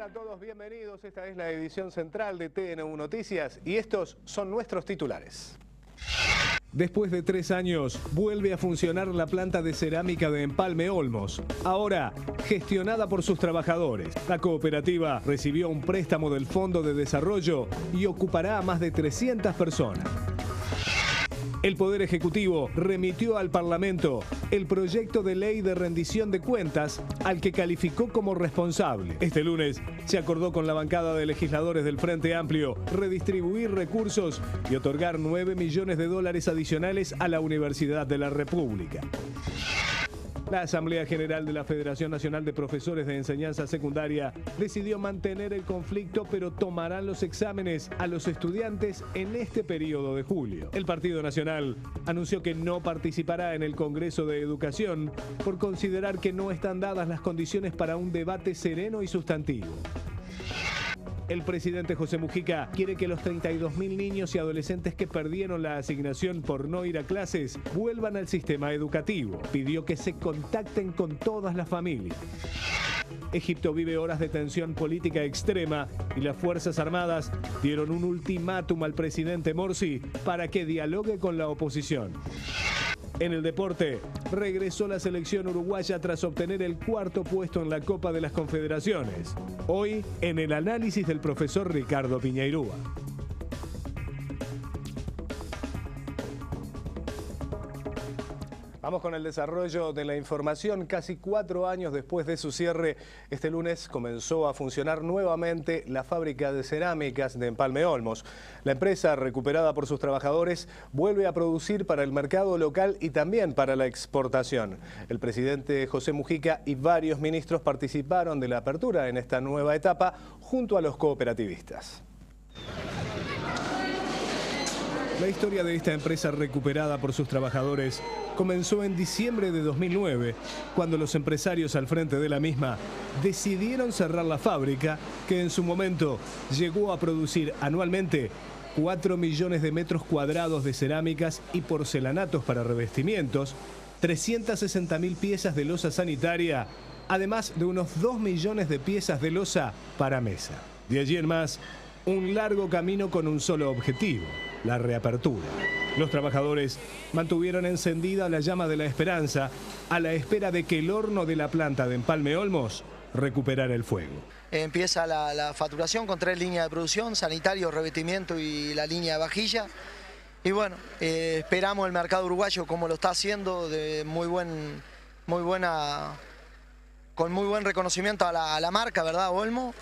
a todos? Bienvenidos. Esta es la edición central de TNU Noticias y estos son nuestros titulares. Después de 3 años, vuelve a funcionar la planta de cerámica de Empalme Olmos, ahora gestionada por sus trabajadores. La cooperativa recibió un préstamo del Fondo de Desarrollo y ocupará a más de 300 personas. El Poder Ejecutivo remitió al Parlamento el proyecto de ley de rendición de cuentas al que calificó como responsable. Este lunes se acordó con la bancada de legisladores del Frente Amplio redistribuir recursos y otorgar 9 millones de dólares adicionales a la Universidad de la República. La Asamblea General de la Federación Nacional de Profesores de Enseñanza Secundaria decidió mantener el conflicto, pero tomarán los exámenes a los estudiantes en este periodo de julio. El Partido Nacional anunció que no participará en el Congreso de Educación por considerar que no están dadas las condiciones para un debate sereno y sustantivo. El presidente José Mujica quiere que los 32.000 niños y adolescentes que perdieron la asignación por no ir a clases vuelvan al sistema educativo. Pidió que se contacten con todas las familias. Egipto vive horas de tensión política extrema y las Fuerzas Armadas dieron un ultimátum al presidente Morsi para que dialogue con la oposición. En el deporte, regresó la selección uruguaya tras obtener el 4.º puesto en la Copa de las Confederaciones. Hoy, en el análisis del profesor Ricardo Piñeirúa. Vamos con el desarrollo de la información. Casi 4 años después de su cierre, este lunes comenzó a funcionar nuevamente la fábrica de cerámicas de Empalme Olmos. La empresa, recuperada por sus trabajadores, vuelve a producir para el mercado local y también para la exportación. El presidente José Mujica y varios ministros participaron de la apertura en esta nueva etapa junto a los cooperativistas. La historia de esta empresa recuperada por sus trabajadores comenzó en diciembre de 2009, cuando los empresarios al frente de la misma decidieron cerrar la fábrica, que en su momento llegó a producir anualmente 4 millones de metros cuadrados de cerámicas y porcelanatos para revestimientos, 360.000 piezas de losa sanitaria, además de unos 2 millones de piezas de losa para mesa. De allí en más, un largo camino con un solo objetivo: la reapertura. Los trabajadores mantuvieron encendida la llama de la esperanza a la espera de que el horno de la planta de Empalme Olmos recuperara el fuego. Empieza la facturación con 3 líneas de producción: sanitario, revestimiento y la línea de vajilla. Y bueno, esperamos el mercado uruguayo, como lo está haciendo, de con muy buen reconocimiento a la marca, ¿verdad, Olmo?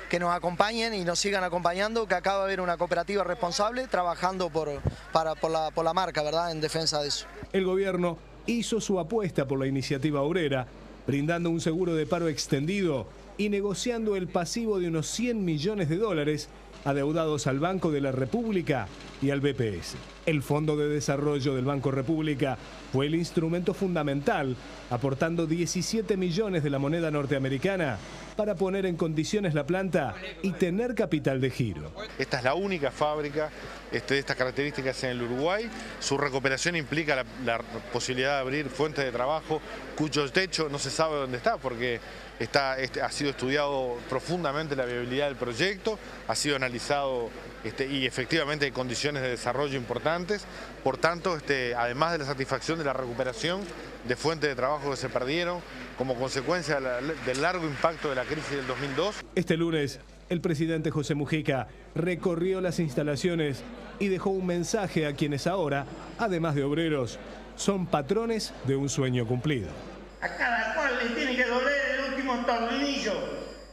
Que nos acompañen y nos sigan acompañando, que acá va a haber una cooperativa responsable trabajando por la marca, ¿verdad?, en defensa de eso. El gobierno hizo su apuesta por la iniciativa obrera, brindando un seguro de paro extendido y negociando el pasivo de unos 100 millones de dólares adeudados al Banco de la República y al BPS. El Fondo de Desarrollo del Banco República fue el instrumento fundamental, aportando 17 millones de la moneda norteamericana para poner en condiciones la planta y tener capital de giro. Esta es la única fábrica de estas características en el Uruguay. Su recuperación implica la posibilidad de abrir fuentes de trabajo cuyo techo no se sabe dónde está, porque ha sido estudiado profundamente la viabilidad del proyecto, ha sido analizado y efectivamente hay condiciones de desarrollo importantes. Por tanto, además de la satisfacción de la recuperación de fuentes de trabajo que se perdieron como consecuencia del largo impacto de la crisis del 2002. Este lunes, el presidente José Mujica recorrió las instalaciones y dejó un mensaje a quienes ahora, además de obreros, son patrones de un sueño cumplido. A cada cual le tiene que doler el último tornillo,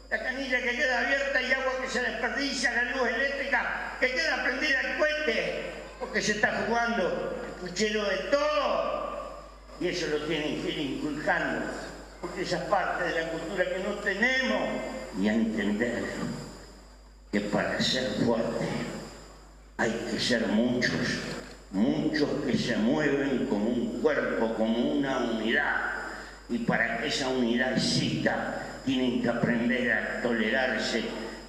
la canilla que queda abierta y agua que se desperdicia, la luz eléctrica que queda prendida el cohete, porque se está jugando el puchero de todo. Y eso lo tienen que ir inculcando, porque esa parte de la cultura que no tenemos. Y a entender que para ser fuerte hay que ser muchos que se mueven como un cuerpo, como una unidad. Y para que esa unidad exista, tienen que aprender a tolerarse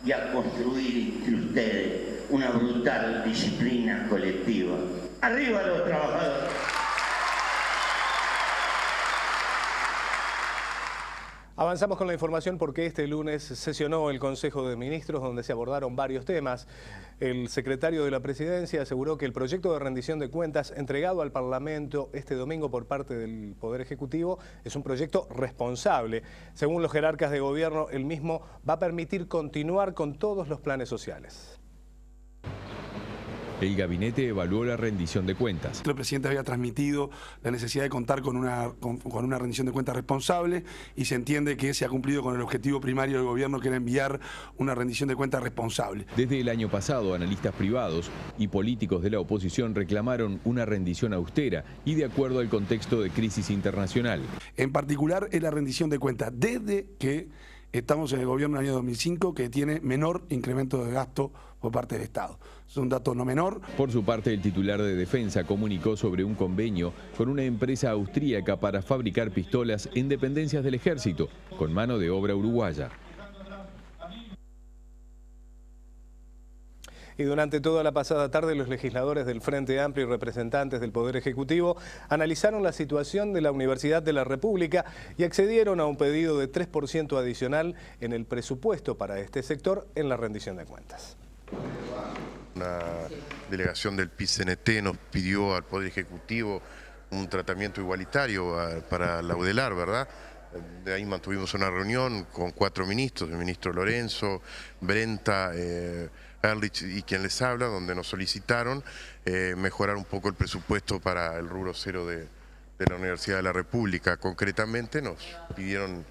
y a construir entre ustedes una brutal disciplina colectiva. ¡Arriba los trabajadores! Avanzamos con la información porque este lunes sesionó el Consejo de Ministros donde se abordaron varios temas. El secretario de la Presidencia aseguró que el proyecto de rendición de cuentas entregado al Parlamento este domingo por parte del Poder Ejecutivo es un proyecto responsable. Según los jerarcas de gobierno, el mismo va a permitir continuar con todos los planes sociales. El gabinete evaluó la rendición de cuentas. El presidente había transmitido la necesidad de contar con una rendición de cuentas responsable y se entiende que se ha cumplido con el objetivo primario del gobierno, que era enviar una rendición de cuentas responsable. Desde el año pasado, analistas privados y políticos de la oposición reclamaron una rendición austera y de acuerdo al contexto de crisis internacional. En particular es la rendición de cuentas desde que estamos en el gobierno del año 2005, que tiene menor incremento de gasto por parte del Estado. Es un dato no menor. Por su parte, el titular de Defensa comunicó sobre un convenio con una empresa austríaca para fabricar pistolas en dependencias del Ejército, con mano de obra uruguaya. Y durante toda la pasada tarde los legisladores del Frente Amplio y representantes del Poder Ejecutivo analizaron la situación de la Universidad de la República y accedieron a un pedido de 3% adicional en el presupuesto para este sector en la rendición de cuentas. Una delegación del PIT-CNT nos pidió al Poder Ejecutivo un tratamiento igualitario para la UDELAR, ¿verdad? De ahí mantuvimos una reunión con 4 ministros, el ministro Lorenzo, Brenta, Ehrlich y quien les habla, donde nos solicitaron mejorar un poco el presupuesto para el rubro cero de la Universidad de la República. Concretamente nos pidieron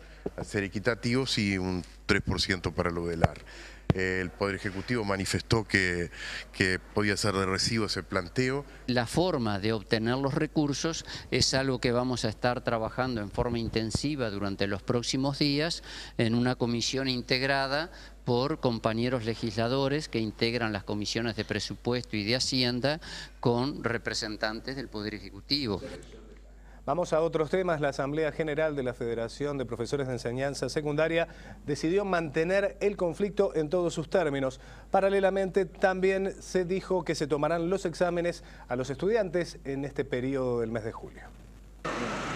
ser equitativos y un 3% para lo del AR. El Poder Ejecutivo manifestó que podía ser de recibo ese planteo. La forma de obtener los recursos es algo que vamos a estar trabajando en forma intensiva durante los próximos días en una comisión integrada por compañeros legisladores que integran las comisiones de presupuesto y de Hacienda con representantes del Poder Ejecutivo. Vamos a otros temas. La Asamblea General de la Federación de Profesores de Enseñanza Secundaria decidió mantener el conflicto en todos sus términos. Paralelamente, también se dijo que se tomarán los exámenes a los estudiantes en este periodo del mes de julio.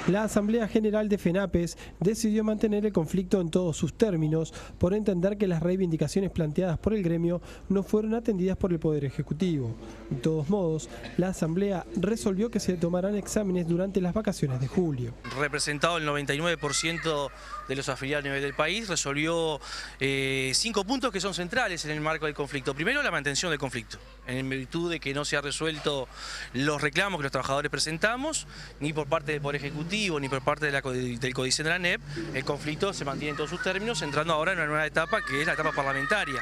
La Asamblea General de FENAPES decidió mantener el conflicto en todos sus términos por entender que las reivindicaciones planteadas por el gremio no fueron atendidas por el Poder Ejecutivo. De todos modos, la Asamblea resolvió que se tomarán exámenes durante las vacaciones de julio. Representado el 99% de los afiliados a nivel del país, resolvió 5 puntos que son centrales en el marco del conflicto. Primero, la mantención del conflicto, en virtud de que no se ha resuelto los reclamos que los trabajadores presentamos, ni por parte del Poder Ejecutivo, ni por parte del Codicen de la ANEP. El conflicto se mantiene en todos sus términos, entrando ahora en una nueva etapa que es la etapa parlamentaria.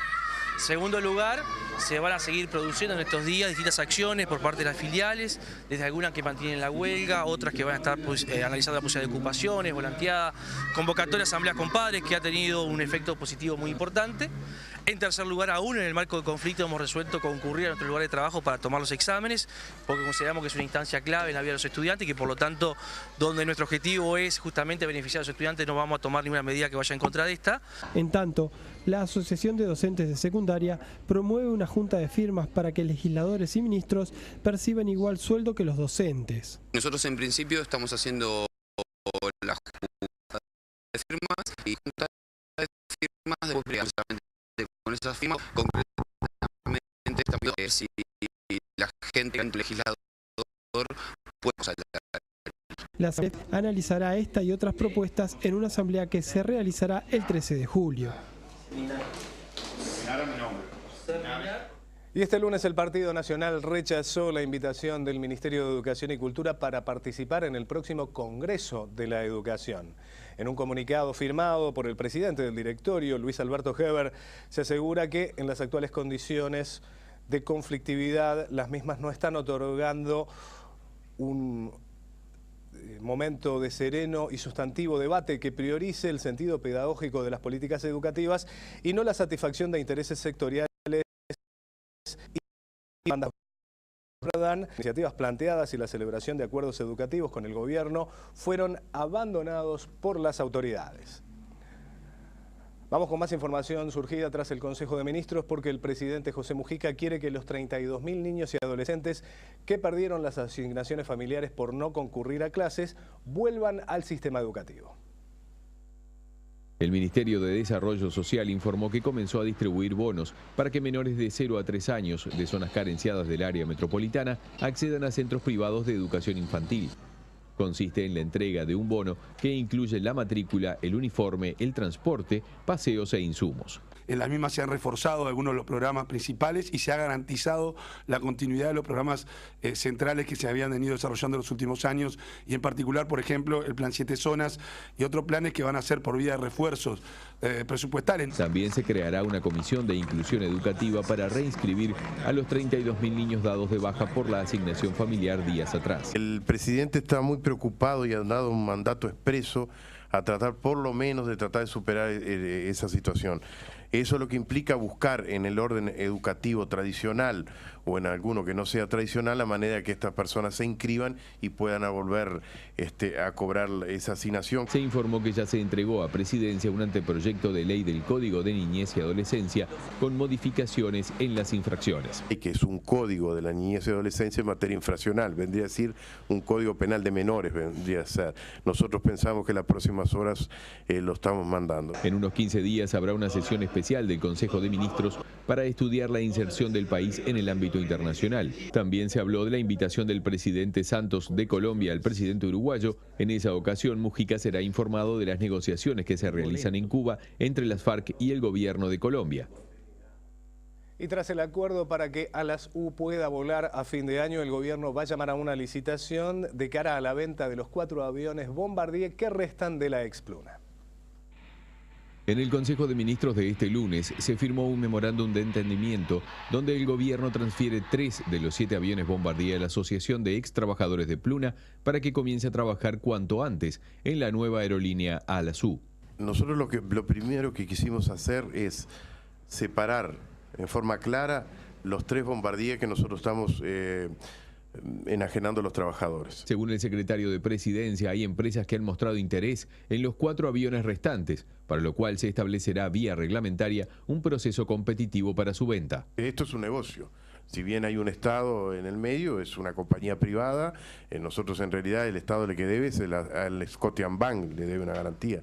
Segundo lugar, se van a seguir produciendo en estos días distintas acciones por parte de las filiales, desde algunas que mantienen la huelga, otras que van a estar analizando la posibilidad de ocupaciones, volanteada, convocatoria de asambleas con padres, que ha tenido un efecto positivo muy importante. En tercer lugar, aún en el marco del conflicto hemos resuelto concurrir a nuestro lugar de trabajo para tomar los exámenes, porque consideramos que es una instancia clave en la vida de los estudiantes y que por lo tanto, donde nuestro objetivo es justamente beneficiar a los estudiantes, no vamos a tomar ninguna medida que vaya en contra de esta. En tanto, la Asociación de Docentes de Secundaria promueve una junta de firmas para que legisladores y ministros perciban igual sueldo que los docentes. Nosotros en principio estamos haciendo la junta de firmas y junta de firmas con esas firmas concretamente también si la gente, el legislador, puede salir. La Asamblea analizará esta y otras propuestas en una asamblea que se realizará el 13 de julio. Y este lunes el Partido Nacional rechazó la invitación del Ministerio de Educación y Cultura para participar en el próximo Congreso de la Educación. En un comunicado firmado por el presidente del directorio, Luis Alberto Heber, se asegura que en las actuales condiciones de conflictividad, las mismas no están otorgando un momento de sereno y sustantivo debate que priorice el sentido pedagógico de las políticas educativas y no la satisfacción de intereses sectoriales y demandas. Iniciativas planteadas y la celebración de acuerdos educativos con el gobierno fueron abandonados por las autoridades. Vamos con más información surgida tras el Consejo de Ministros porque el presidente José Mujica quiere que los 32.000 niños y adolescentes que perdieron las asignaciones familiares por no concurrir a clases vuelvan al sistema educativo. El Ministerio de Desarrollo Social informó que comenzó a distribuir bonos para que menores de 0 a 3 años de zonas carenciadas del área metropolitana accedan a centros privados de educación infantil. Consiste en la entrega de un bono que incluye la matrícula, el uniforme, el transporte, paseos e insumos. En las mismas se han reforzado algunos de los programas principales y se ha garantizado la continuidad de los programas centrales que se habían venido desarrollando en los últimos años y en particular, por ejemplo, el Plan 7 Zonas y otros planes que van a ser por vía de refuerzos presupuestales. También se creará una comisión de inclusión educativa para reinscribir a los 32.000 niños dados de baja por la asignación familiar días atrás. El presidente está muy preocupado y ha dado un mandato expreso a tratar por lo menos de tratar de superar esa situación. Eso es lo que implica buscar en el orden educativo tradicional o en alguno que no sea tradicional la manera de que estas personas se inscriban y puedan volver a cobrar esa asignación. Se informó que ya se entregó a Presidencia un anteproyecto de ley del Código de Niñez y Adolescencia con modificaciones en las infracciones. Que es un código de la niñez y adolescencia en materia infraccional, vendría a decir un código penal de menores, vendría a ser. Nosotros pensamos que en las próximas horas lo estamos mandando. En unos 15 días habrá una sesión especial del Consejo de Ministros para estudiar la inserción del país en el ámbito internacional. También se habló de la invitación del presidente Santos de Colombia al presidente uruguayo. En esa ocasión, Mujica será informado de las negociaciones que se realizan en Cuba entre las FARC y el gobierno de Colombia. Y tras el acuerdo para que ALAS-U pueda volar a fin de año, el gobierno va a llamar a una licitación de cara a la venta de los 4 aviones Bombardier que restan de la Expluna. En el Consejo de Ministros de este lunes se firmó un memorándum de entendimiento donde el gobierno transfiere 3 de los 7 aviones Bombardier a la Asociación de Ex Trabajadores de Pluna para que comience a trabajar cuanto antes en la nueva aerolínea ALAS-U. Nosotros lo primero que quisimos hacer es separar en forma clara los 3 Bombardier que nosotros estamos enajenando a los trabajadores. Según el secretario de Presidencia, hay empresas que han mostrado interés en los 4 aviones restantes, para lo cual se establecerá vía reglamentaria un proceso competitivo para su venta. Esto es un negocio. Si bien hay un Estado en el medio, es una compañía privada, nosotros en realidad el Estado le que debe es al Scotiabank, le debe una garantía.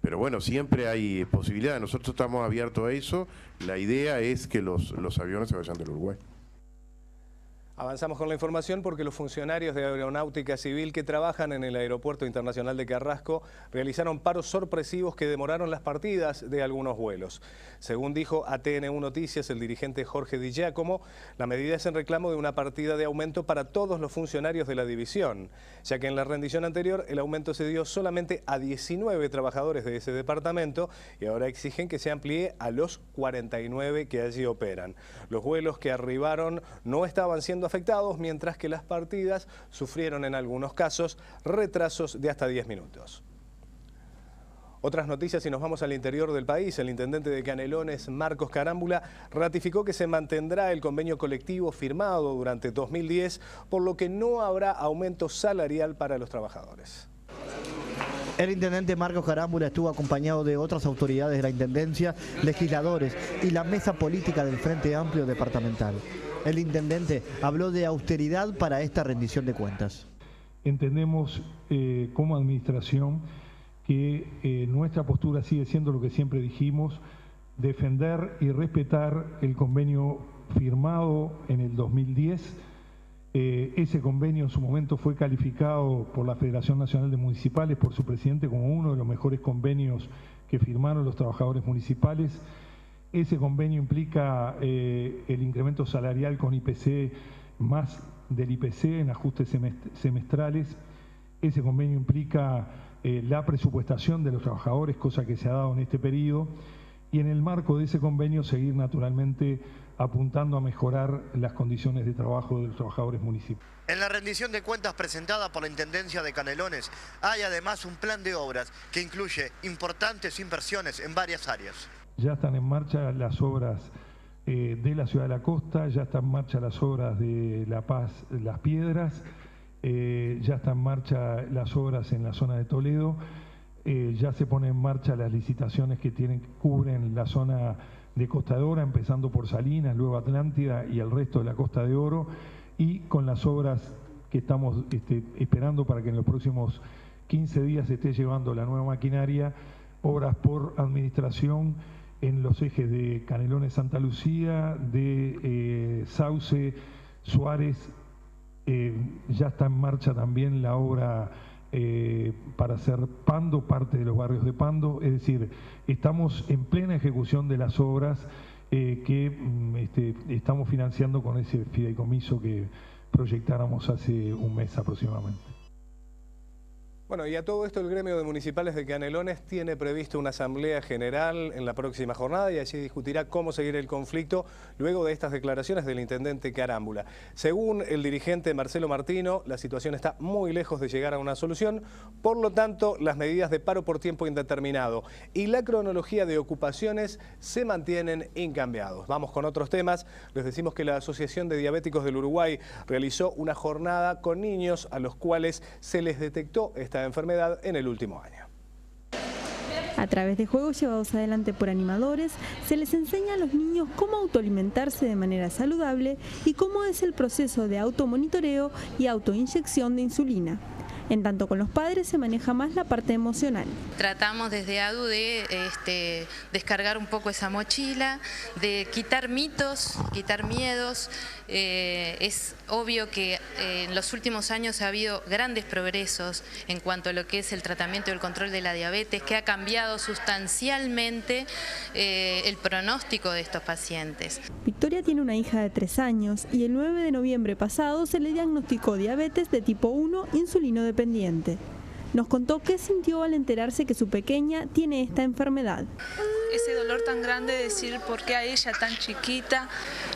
Pero bueno, siempre hay posibilidades, nosotros estamos abiertos a eso, la idea es que los aviones se vayan del Uruguay. Avanzamos con la información porque los funcionarios de Aeronáutica Civil que trabajan en el Aeropuerto Internacional de Carrasco realizaron paros sorpresivos que demoraron las partidas de algunos vuelos. Según dijo a TN1 Noticias el dirigente Jorge Di Giacomo, la medida es en reclamo de una partida de aumento para todos los funcionarios de la división, ya que en la rendición anterior el aumento se dio solamente a 19 trabajadores de ese departamento y ahora exigen que se amplíe a los 49 que allí operan. Los vuelos que arribaron no estaban siendo afectados, mientras que las partidas sufrieron en algunos casos retrasos de hasta 10 minutos. Otras noticias y nos vamos al interior del país. El intendente de Canelones, Marcos Carámbula, ratificó que se mantendrá el convenio colectivo firmado durante 2010, por lo que no habrá aumento salarial para los trabajadores. El intendente Marcos Carámbula estuvo acompañado de otras autoridades de la Intendencia, legisladores y la mesa política del Frente Amplio Departamental. El intendente habló de austeridad para esta rendición de cuentas. Entendemos como administración que nuestra postura sigue siendo lo que siempre dijimos, defender y respetar el convenio firmado en el 2010. Ese convenio en su momento fue calificado por la Federación Nacional de Municipales, por su presidente, como uno de los mejores convenios que firmaron los trabajadores municipales. Ese convenio implica el incremento salarial con IPC más del IPC en ajustes semestrales. Ese convenio implica la presupuestación de los trabajadores, cosa que se ha dado en este periodo. Y en el marco de ese convenio seguir naturalmente apuntando a mejorar las condiciones de trabajo de los trabajadores municipales. En la rendición de cuentas presentada por la Intendencia de Canelones hay además un plan de obras que incluye importantes inversiones en varias áreas. Ya están en marcha las obras de la Ciudad de la Costa, ya están en marcha las obras de La Paz, Las Piedras, ya están en marcha las obras en la zona de Toledo, ya se ponen en marcha las licitaciones que cubren la zona de Costa de Oro, empezando por Salinas, luego Atlántida y el resto de la Costa de Oro, y con las obras que estamos esperando para que en los próximos 15 días se esté llevando la nueva maquinaria, obras por administración en los ejes de Canelones, Santa Lucía, de Sauce, Suárez. Ya está en marcha también la obra para hacer Pando, parte de los barrios de Pando. Es decir, estamos en plena ejecución de las obras que estamos financiando con ese fideicomiso que proyectáramos hace un mes aproximadamente. Bueno, y a todo esto el gremio de municipales de Canelones tiene previsto una asamblea general en la próxima jornada y allí discutirá cómo seguir el conflicto luego de estas declaraciones del intendente Carámbula. Según el dirigente Marcelo Martino, la situación está muy lejos de llegar a una solución, por lo tanto las medidas de paro por tiempo indeterminado y la cronología de ocupaciones se mantienen incambiados. Vamos con otros temas. Les decimos que la Asociación de Diabéticos del Uruguay realizó una jornada con niños a los cuales se les detectó esta enfermedad en el último año. A través de juegos llevados adelante por animadores, se les enseña a los niños cómo autoalimentarse de manera saludable y cómo es el proceso de automonitoreo y autoinyección de insulina. En tanto con los padres se maneja más la parte emocional. Tratamos desde ADU de descargar un poco esa mochila, de quitar mitos, quitar miedos. Es obvio que en los últimos años ha habido grandes progresos en cuanto a lo que es el tratamiento y el control de la diabetes, que ha cambiado sustancialmente el pronóstico de estos pacientes. Victoria tiene una hija de 3 años y el 9 de noviembre pasado se le diagnosticó diabetes de tipo 1 insulinodependiente. Nos contó qué sintió al enterarse que su pequeña tiene esta enfermedad. Ese dolor tan grande de decir por qué a ella tan chiquita,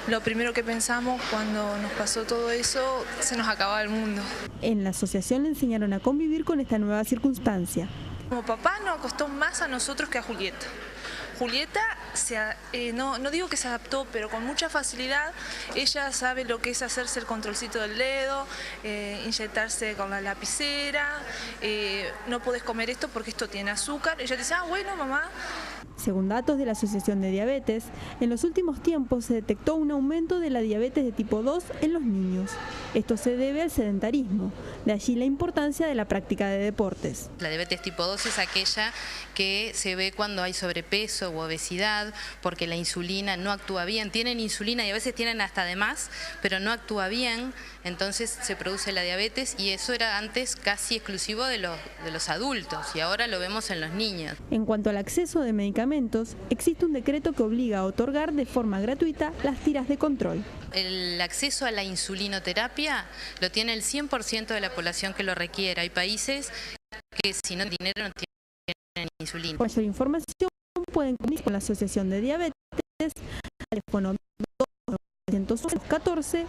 lo primero que pensamos cuando nos pasó todo eso, se nos acababa el mundo. En la asociación le enseñaron a convivir con esta nueva circunstancia. Como papá nos costó más a nosotros que a Julieta. Julieta, no digo que se adaptó, pero con mucha facilidad. Ella sabe lo que es hacerse el controlcito del dedo, inyectarse con la lapicera, no podés comer esto porque esto tiene azúcar. Ella dice, ah, bueno, mamá. Según datos de la Asociación de Diabetes, en los últimos tiempos se detectó un aumento de la diabetes de tipo 2 en los niños. Esto se debe al sedentarismo, de allí la importancia de la práctica de deportes. La diabetes tipo 2 es aquella que se ve cuando hay sobrepeso u obesidad, porque la insulina no actúa bien. Tienen insulina y a veces tienen hasta de más, pero no actúa bien, entonces se produce la diabetes y eso era antes casi exclusivo de los adultos y ahora lo vemos en los niños. En cuanto al acceso de medicamentos, existe un decreto que obliga a otorgar de forma gratuita las tiras de control. El acceso a la insulinoterapia lo tiene el 100% de la población que lo requiera. Hay países que si no tienen dinero no tienen insulina. Para mayor información pueden comunicarse con la Asociación de Diabetes al teléfono 214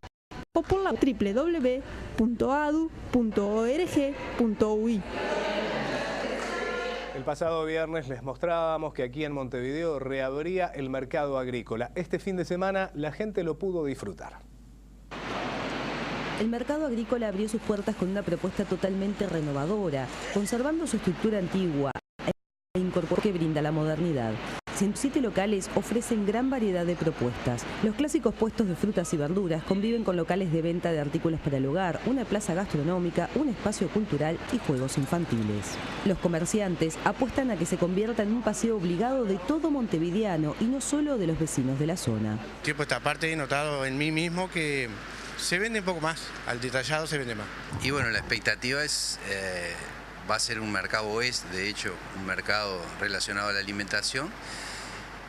o por la www.adu.org.ui. El pasado viernes les mostrábamos que aquí en Montevideo reabría el mercado agrícola. Este fin de semana la gente lo pudo disfrutar. El mercado agrícola abrió sus puertas con una propuesta totalmente renovadora, conservando su estructura antigua e incorporó que brinda la modernidad. 107 locales ofrecen gran variedad de propuestas. Los clásicos puestos de frutas y verduras conviven con locales de venta de artículos para el hogar, una plaza gastronómica, un espacio cultural y juegos infantiles. Los comerciantes apuestan a que se convierta en un paseo obligado de todo montevideano y no solo de los vecinos de la zona. Tiempo esta parte he notado en mí mismo que se vende un poco más, al detallado se vende más. Y bueno, la expectativa es, va a ser un mercado, de hecho, un mercado relacionado a la alimentación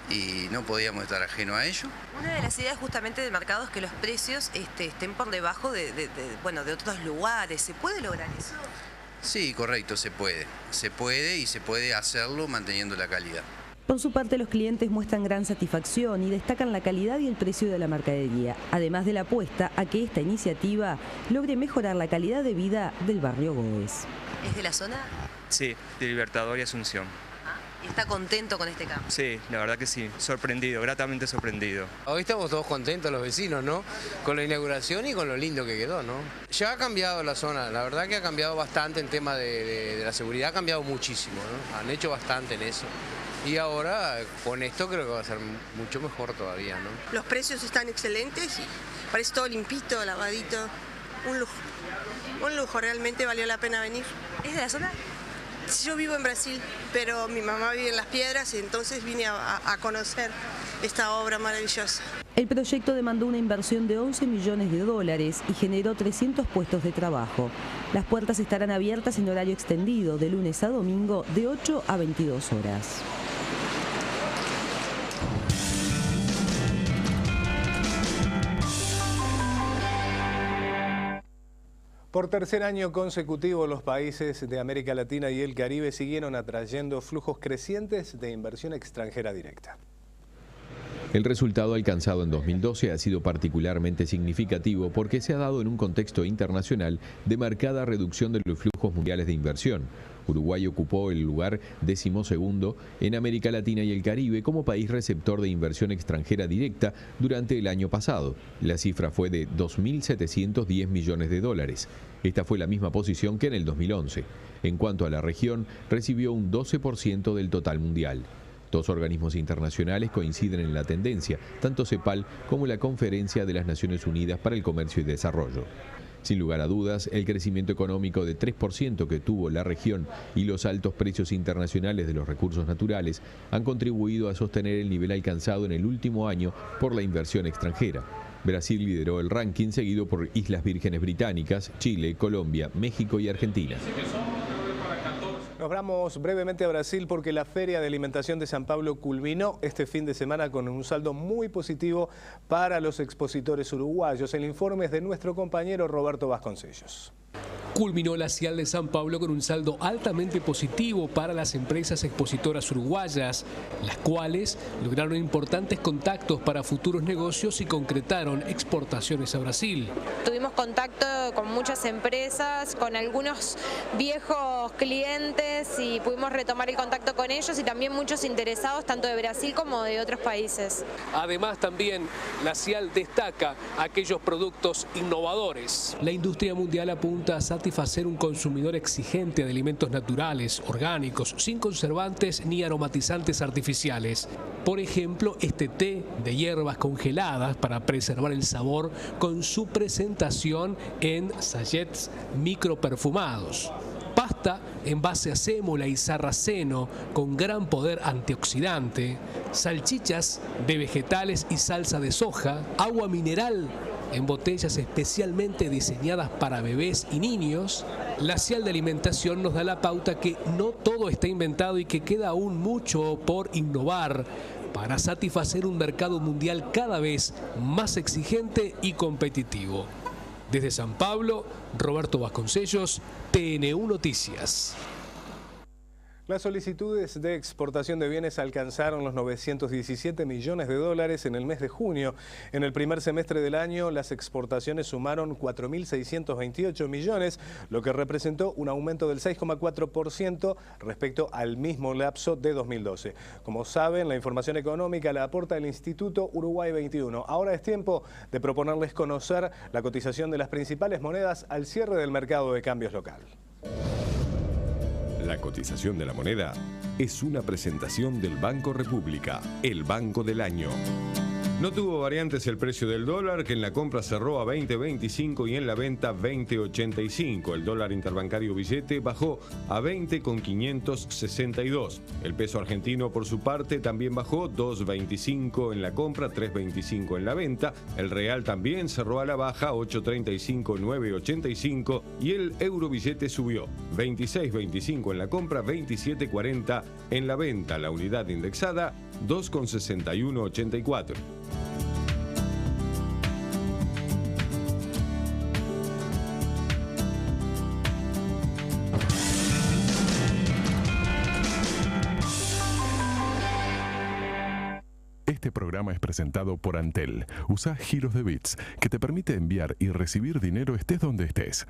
y no podíamos estar ajeno a ello. Una de las ideas justamente del mercado es que los precios estén por debajo de otros lugares. ¿Se puede lograr eso? Sí, correcto, se puede. Se puede y se puede hacerlo manteniendo la calidad. Por su parte, los clientes muestran gran satisfacción y destacan la calidad y el precio de la mercadería, además de la apuesta a que esta iniciativa logre mejorar la calidad de vida del barrio Goes. ¿Es de la zona? Sí, de Libertador y Asunción. ¿Y está contento con este cambio? Sí, la verdad que sí, sorprendido, gratamente sorprendido. Hoy estamos todos contentos los vecinos, ¿no? Con la inauguración y con lo lindo que quedó, ¿no? Ya ha cambiado la zona, la verdad que ha cambiado bastante en tema de la seguridad, ha cambiado muchísimo, ¿no? Han hecho bastante en eso. Y ahora, con esto creo que va a ser mucho mejor todavía, ¿no? Los precios están excelentes y parece todo limpito, lavadito. Un lujo. Un lujo, realmente valió la pena venir. ¿Es de la zona? Yo vivo en Brasil, pero mi mamá vive en Las Piedras y entonces vine a conocer esta obra maravillosa. El proyecto demandó una inversión de 11 millones de dólares y generó 300 puestos de trabajo. Las puertas estarán abiertas en horario extendido, de lunes a domingo, de 8 a 22 horas. Por tercer año consecutivo, los países de América Latina y el Caribe siguieron atrayendo flujos crecientes de inversión extranjera directa. El resultado alcanzado en 2012 ha sido particularmente significativo porque se ha dado en un contexto internacional de marcada reducción de los flujos mundiales de inversión. Uruguay ocupó el lugar 12º en América Latina y el Caribe como país receptor de inversión extranjera directa durante el año pasado. La cifra fue de 2.710 millones de dólares. Esta fue la misma posición que en el 2011. En cuanto a la región, recibió un 12% del total mundial. Dos organismos internacionales coinciden en la tendencia, tanto CEPAL como la Conferencia de las Naciones Unidas para el Comercio y Desarrollo. Sin lugar a dudas, el crecimiento económico de 3% que tuvo la región y los altos precios internacionales de los recursos naturales han contribuido a sostener el nivel alcanzado en el último año por la inversión extranjera. Brasil lideró el ranking, seguido por Islas Vírgenes Británicas, Chile, Colombia, México y Argentina. Nos vamos brevemente a Brasil porque la Feria de Alimentación de San Pablo culminó este fin de semana con un saldo muy positivo para los expositores uruguayos. El informe es de nuestro compañero Roberto Vasconcellos. Culminó la CIAL de San Pablo con un saldo altamente positivo para las empresas expositoras uruguayas, las cuales lograron importantes contactos para futuros negocios y concretaron exportaciones a Brasil. Tuvimos contacto con muchas empresas, con algunos viejos clientes y pudimos retomar el contacto con ellos y también muchos interesados tanto de Brasil como de otros países. Además también la CIAL destaca aquellos productos innovadores. La industria mundial apunta a satisfacer un consumidor exigente de alimentos naturales, orgánicos, sin conservantes ni aromatizantes artificiales. Por ejemplo, este té de hierbas congeladas para preservar el sabor con su presentación en sachets microperfumados. Pasta en base a sémola y sarraceno con gran poder antioxidante, salchichas de vegetales y salsa de soja, agua mineral en botellas especialmente diseñadas para bebés y niños. La CIAL de Alimentación nos da la pauta que no todo está inventado y que queda aún mucho por innovar para satisfacer un mercado mundial cada vez más exigente y competitivo. Desde San Pablo, Roberto Vasconcellos, TN1 Noticias. Las solicitudes de exportación de bienes alcanzaron los 917 millones de dólares en el mes de junio. En el primer semestre del año, las exportaciones sumaron 4.628 millones, lo que representó un aumento del 6,4% respecto al mismo lapso de 2012. Como saben, la información económica la aporta el Instituto Uruguay 21. Ahora es tiempo de proponerles conocer la cotización de las principales monedas al cierre del mercado de cambios local. La cotización de la moneda es una presentación del Banco República, el banco del año. No tuvo variantes el precio del dólar, que en la compra cerró a 20.25 y en la venta 20.85. El dólar interbancario billete bajó a 20.562. El peso argentino, por su parte, también bajó 2.25 en la compra, 3.25 en la venta. El real también cerró a la baja, 8.35, 9.85. Y el euro billete subió 26.25 en la compra, 27.40 en la venta. La unidad indexada, 2,6184. Este programa es presentado por Antel. Usa giros de bits que te permite enviar y recibir dinero estés donde estés.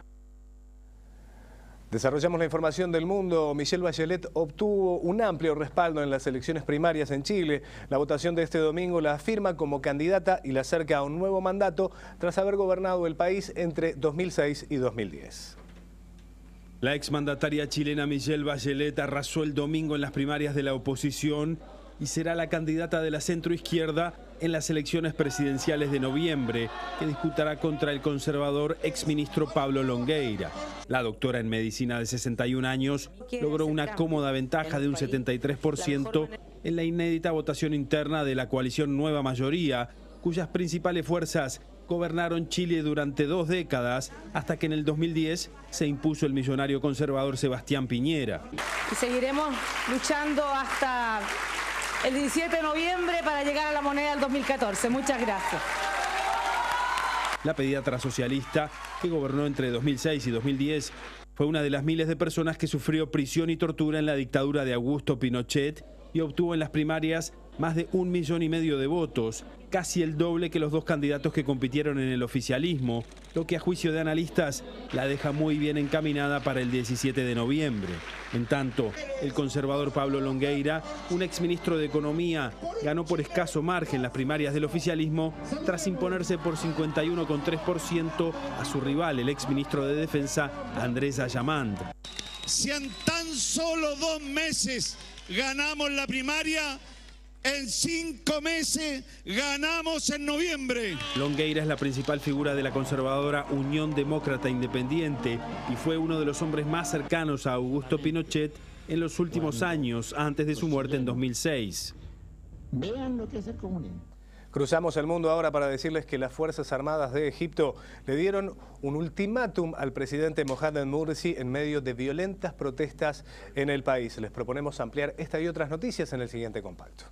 Desarrollamos la información del mundo. Michelle Bachelet obtuvo un amplio respaldo en las elecciones primarias en Chile. La votación de este domingo la afirma como candidata y la acerca a un nuevo mandato tras haber gobernado el país entre 2006 y 2010. La exmandataria chilena Michelle Bachelet arrasó el domingo en las primarias de la oposición y será la candidata de la centroizquierda en las elecciones presidenciales de noviembre, que disputará contra el conservador exministro Pablo Longueira. La doctora en medicina de 61 años logró una cómoda ventaja de un 73% en la inédita votación interna de la coalición Nueva Mayoría, cuyas principales fuerzas gobernaron Chile durante 2 décadas, hasta que en el 2010 se impuso el millonario conservador Sebastián Piñera. Y seguiremos luchando hasta el 17 de noviembre para llegar a la moneda del 2014. Muchas gracias. La pediatra socialista, que gobernó entre 2006 y 2010, fue una de las miles de personas que sufrió prisión y tortura en la dictadura de Augusto Pinochet y obtuvo en las primarias más de 1,5 millones de votos, casi el doble que los 2 candidatos que compitieron en el oficialismo, lo que a juicio de analistas la deja muy bien encaminada para el 17 de noviembre. En tanto, el conservador Pablo Longueira, un exministro de Economía, ganó por escaso margen las primarias del oficialismo tras imponerse por 51,3% a su rival, el exministro de Defensa, Andrés Ayamand. Si en tan solo 2 meses ganamos la primaria, en 5 meses ganamos en noviembre. Longueira es la principal figura de la conservadora Unión Demócrata Independiente y fue uno de los hombres más cercanos a Augusto Pinochet en los últimos años, antes de su muerte en 2006. Vean lo que es el comunismo. Cruzamos el mundo ahora para decirles que las Fuerzas Armadas de Egipto le dieron un ultimátum al presidente Mohamed Morsi en medio de violentas protestas en el país. Les proponemos ampliar esta y otras noticias en el siguiente compacto.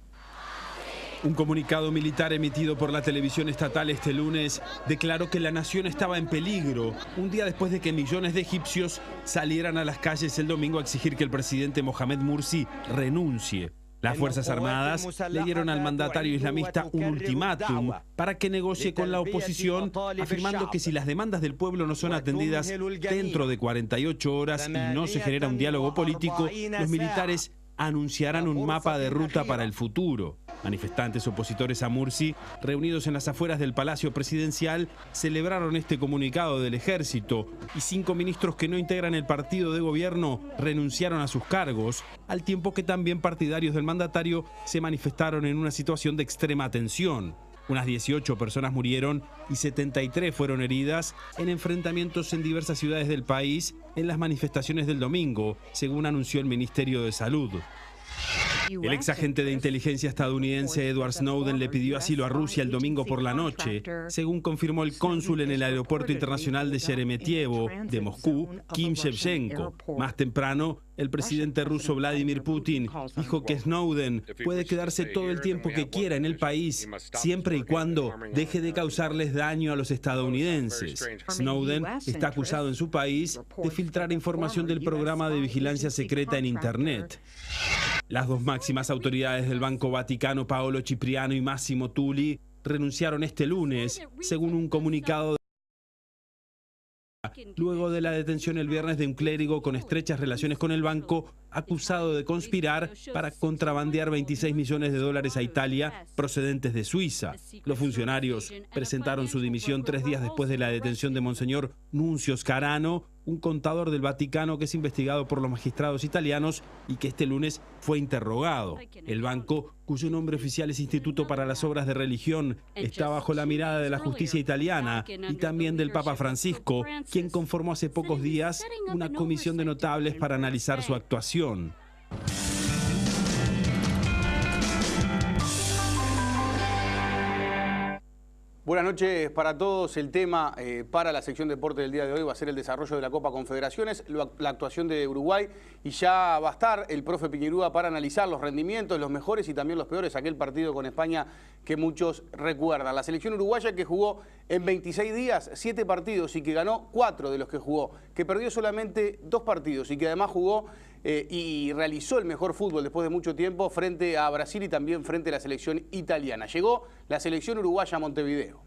Un comunicado militar emitido por la televisión estatal este lunes declaró que la nación estaba en peligro, un día después de que millones de egipcios salieran a las calles el domingo a exigir que el presidente Mohamed Morsi renuncie. Las Fuerzas Armadas le dieron al mandatario islamista un ultimátum para que negocie con la oposición, afirmando que si las demandas del pueblo no son atendidas dentro de 48 horas y no se genera un diálogo político, los militares anunciarán un mapa de ruta para el futuro. Manifestantes opositores a Morsi, reunidos en las afueras del Palacio Presidencial, celebraron este comunicado del ejército y 5 ministros que no integran el partido de gobierno renunciaron a sus cargos, al tiempo que también partidarios del mandatario se manifestaron en una situación de extrema tensión. Unas 18 personas murieron y 73 fueron heridas en enfrentamientos en diversas ciudades del país en las manifestaciones del domingo, según anunció el Ministerio de Salud. El ex agente de inteligencia estadounidense Edward Snowden le pidió asilo a Rusia el domingo por la noche, según confirmó el cónsul en el aeropuerto internacional de Sheremetyevo de Moscú, Kim Shevchenko. Más temprano, el presidente ruso Vladimir Putin dijo que Snowden puede quedarse todo el tiempo que quiera en el país, siempre y cuando deje de causarles daño a los estadounidenses. Snowden está acusado en su país de filtrar información del programa de vigilancia secreta en Internet. Las 2 máximas autoridades del Banco Vaticano, Paolo Cipriano y Massimo Tulli, renunciaron este lunes, según un comunicado luego de la detención el viernes de un clérigo con estrechas relaciones con el banco, acusado de conspirar para contrabandear $26 millones a Italia procedentes de Suiza. Los funcionarios presentaron su dimisión 3 días después de la detención de Monseñor Nunzio Scarano, un contador del Vaticano que es investigado por los magistrados italianos y que este lunes fue interrogado. El banco, cuyo nombre oficial es Instituto para las Obras de Religión, está bajo la mirada de la justicia italiana y también del Papa Francisco, quien conformó hace pocos días una comisión de notables para analizar su actuación. Buenas noches para todos. El tema para la sección deporte del día de hoy va a ser el desarrollo de la Copa Confederaciones, la actuación de Uruguay, y ya va a estar el profe Piñerúa para analizar los rendimientos, los mejores y también los peores, aquel partido con España que muchos recuerdan. La selección uruguaya que jugó en 26 días 7 partidos y que ganó 4 de los que jugó, que perdió solamente 2 partidos y que además jugó y realizó el mejor fútbol después de mucho tiempo frente a Brasil y también frente a la selección italiana. Llegó la selección uruguaya a Montevideo.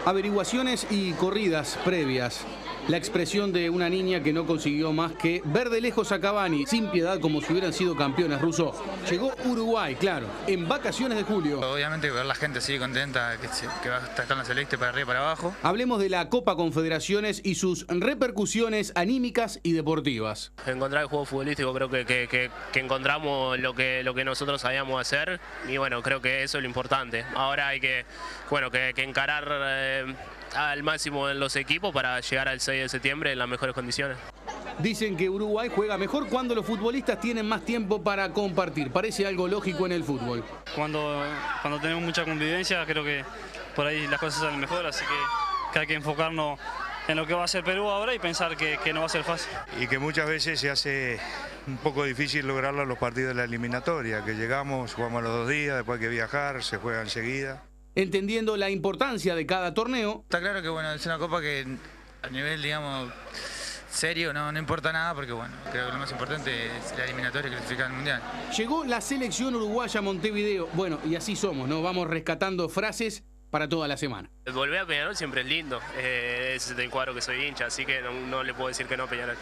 Averiguaciones y corridas previas La expresión de una niña que no consiguió más que ver de lejos a Cavani, sin piedad como si hubieran sido campeones. Russo, llegó Uruguay, claro, en vacaciones de julio. Obviamente ver la gente así contenta, que va a estar en la celeste para arriba y para abajo. Hablemos de la Copa Confederaciones y sus repercusiones anímicas y deportivas. Encontrar el juego futbolístico, creo que encontramos lo que nosotros sabíamos hacer y bueno, creo que eso es lo importante. Ahora hay que encarar al máximo en los equipos para llegar al 6 de septiembre en las mejores condiciones. Dicen que Uruguay juega mejor cuando los futbolistas tienen más tiempo para compartir. Parece algo lógico en el fútbol. Cuando tenemos mucha convivencia, creo que por ahí las cosas salen mejor, así que hay que enfocarnos en lo que va a hacer Perú ahora y pensar que no va a ser fácil. Y que muchas veces se hace un poco difícil lograrlo en los partidos de la eliminatoria, que llegamos, jugamos los 2 días, después hay que viajar, se juega enseguida. Entendiendo la importancia de cada torneo. Está claro que bueno, es una copa que a nivel, digamos, serio no importa nada, porque bueno, creo que lo más importante es la eliminatoria que clasifica al Mundial. Llegó la selección uruguaya a Montevideo. Bueno, y así somos, ¿no? Vamos rescatando frases para toda la semana. Volver a Peñarol siempre es lindo, ese es el cuadro que soy hincha, así que no le puedo decir que no a Peñarol.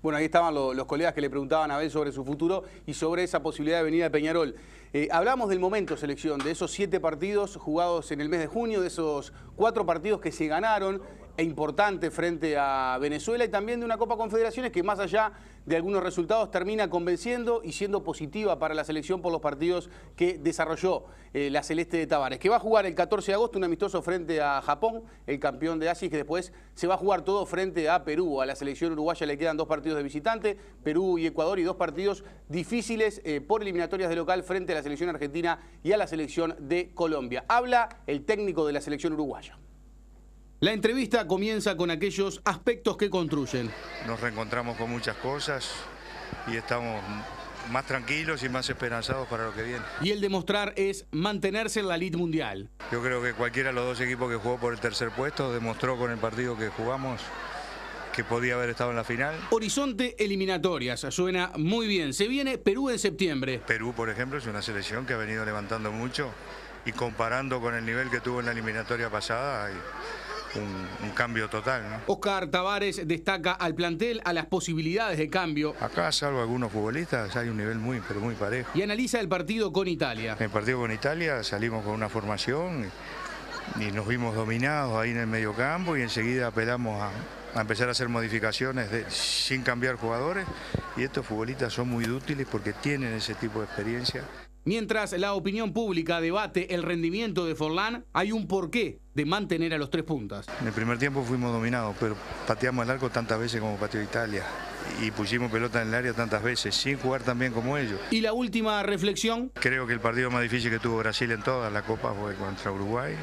Bueno, ahí estaban los colegas que le preguntaban a Abel sobre su futuro y sobre esa posibilidad de venir a Peñarol. Hablamos del momento selección, de esos 7 partidos jugados en el mes de junio, de esos 4 partidos que se ganaron e importante frente a Venezuela y también de una Copa Confederaciones que más allá de algunos resultados termina convenciendo y siendo positiva para la selección por los partidos que desarrolló la Celeste de Tavares, que va a jugar el 14 de agosto un amistoso frente a Japón, el campeón de Asia, y que después se va a jugar todo frente a Perú. A la selección uruguaya le quedan 2 partidos de visitante, Perú y Ecuador, y 2 partidos difíciles por eliminatorias de local frente a la selección argentina y a la selección de Colombia. Habla el técnico de la selección uruguaya. La entrevista comienza con aquellos aspectos que construyen. Nos reencontramos con muchas cosas y estamos más tranquilos y más esperanzados para lo que viene. Y el demostrar es mantenerse en la elite mundial. Yo creo que cualquiera de los 2 equipos que jugó por el tercer puesto demostró con el partido que jugamos que podía haber estado en la final. Horizonte eliminatorias, suena muy bien. Se viene Perú en septiembre. Perú, por ejemplo, es una selección que ha venido levantando mucho y comparando con el nivel que tuvo en la eliminatoria pasada, hay un cambio total, ¿no? Oscar Tavares destaca al plantel, a las posibilidades de cambio. Acá, salvo algunos futbolistas, hay un nivel pero muy parejo. Y analiza el partido con Italia. En el partido con Italia salimos con una formación y nos vimos dominados ahí en el mediocampo y enseguida apelamos a empezar a hacer modificaciones sin cambiar jugadores, y estos futbolistas son muy útiles porque tienen ese tipo de experiencia. Mientras la opinión pública debate el rendimiento de Forlán, hay un porqué de mantener a los 3 puntas. En el primer tiempo fuimos dominados, pero pateamos el arco tantas veces como pateó Italia y pusimos pelota en el área tantas veces, sin jugar tan bien como ellos. ¿Y la última reflexión? Creo que el partido más difícil que tuvo Brasil en toda la Copa fue contra Uruguay.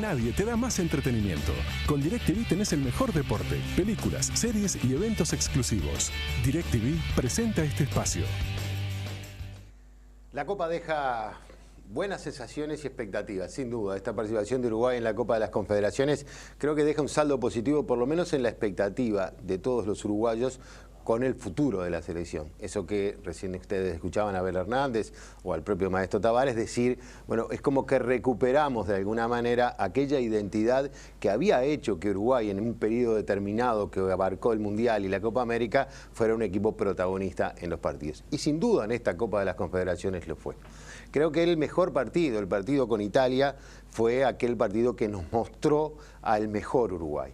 Nadie te da más entretenimiento. Con DirecTV tenés el mejor deporte, películas, series y eventos exclusivos. DirecTV presenta este espacio. La Copa deja buenas sensaciones y expectativas, sin duda. Esta participación de Uruguay en la Copa de las Confederaciones creo que deja un saldo positivo, por lo menos en la expectativa de todos los uruguayos con el futuro de la selección. Eso que recién ustedes escuchaban a Abel Hernández o al propio maestro Tavares decir, bueno, es como que recuperamos de alguna manera aquella identidad que había hecho que Uruguay en un periodo determinado que abarcó el Mundial y la Copa América fuera un equipo protagonista en los partidos. Y sin duda en esta Copa de las Confederaciones lo fue. Creo que el mejor partido, el partido con Italia, fue aquel partido que nos mostró al mejor Uruguay.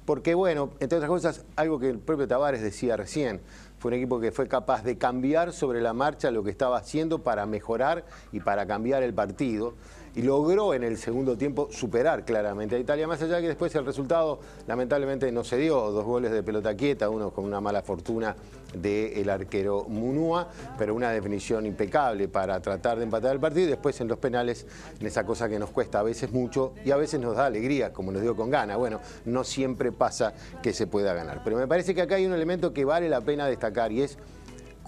Porque, bueno, entre otras cosas, algo que el propio Tavares decía recién, fue un equipo que fue capaz de cambiar sobre la marcha lo que estaba haciendo para mejorar y para cambiar el partido. Y logró en el segundo tiempo superar claramente a Italia, más allá de que después el resultado lamentablemente no se dio, 2 goles de pelota quieta, uno con una mala fortuna del arquero Munúa, pero una definición impecable para tratar de empatar el partido, y después en los penales, en esa cosa que nos cuesta a veces mucho y a veces nos da alegría, como nos dio con Ghana. Bueno, no siempre pasa que se pueda ganar, pero me parece que acá hay un elemento que vale la pena destacar y es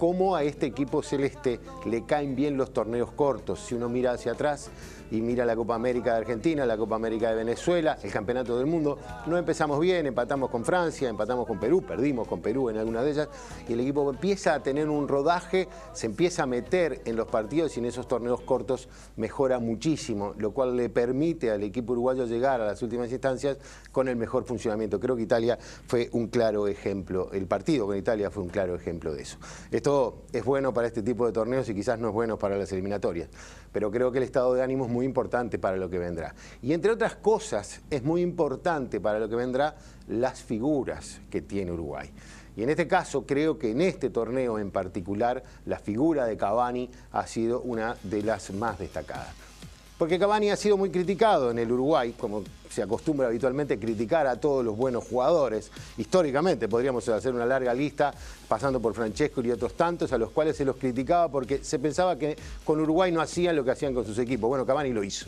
cómo a este equipo celeste le caen bien los torneos cortos. Si uno mira hacia atrás y mira la Copa América de Argentina, la Copa América de Venezuela, el Campeonato del Mundo, no empezamos bien, empatamos con Francia, empatamos con Perú, perdimos con Perú en alguna de ellas, y el equipo empieza a tener un rodaje, se empieza a meter en los partidos y en esos torneos cortos mejora muchísimo, lo cual le permite al equipo uruguayo llegar a las últimas instancias con el mejor funcionamiento. Creo que Italia fue un claro ejemplo, el partido con Italia fue un claro ejemplo de eso. Esto es bueno para este tipo de torneos y quizás no es bueno para las eliminatorias, pero creo que el estado de ánimo es muy importante para lo que vendrá. Y entre otras cosas, es muy importante para lo que vendrá las figuras que tiene Uruguay. Y en este caso, creo que en este torneo en particular, la figura de Cavani ha sido una de las más destacadas. Porque Cavani ha sido muy criticado en el Uruguay, como se acostumbra habitualmente criticar a todos los buenos jugadores. Históricamente podríamos hacer una larga lista, pasando por Francesco y otros tantos, a los cuales se los criticaba porque se pensaba que con Uruguay no hacían lo que hacían con sus equipos. Bueno, Cavani lo hizo.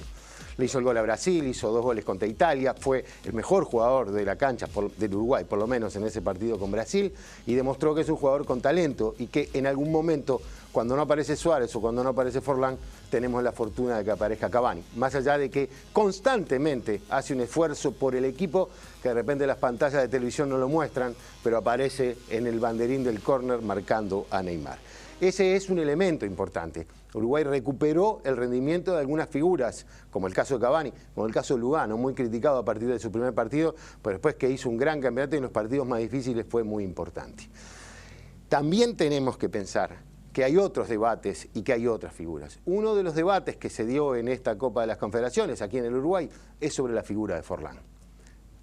Le hizo el gol a Brasil, hizo 2 goles contra Italia, fue el mejor jugador de la cancha del Uruguay, por lo menos en ese partido con Brasil, y demostró que es un jugador con talento y que en algún momento, cuando no aparece Suárez o cuando no aparece Forlán, tenemos la fortuna de que aparezca Cavani. Más allá de que constantemente hace un esfuerzo por el equipo, que de repente las pantallas de televisión no lo muestran, pero aparece en el banderín del córner marcando a Neymar. Ese es un elemento importante. Uruguay recuperó el rendimiento de algunas figuras, como el caso de Cavani, como el caso de Lugano, muy criticado a partir de su primer partido, pero después que hizo un gran campeonato y en los partidos más difíciles fue muy importante. También tenemos que pensar que hay otros debates y que hay otras figuras. Uno de los debates que se dio en esta Copa de las Confederaciones, aquí en el Uruguay, es sobre la figura de Forlán.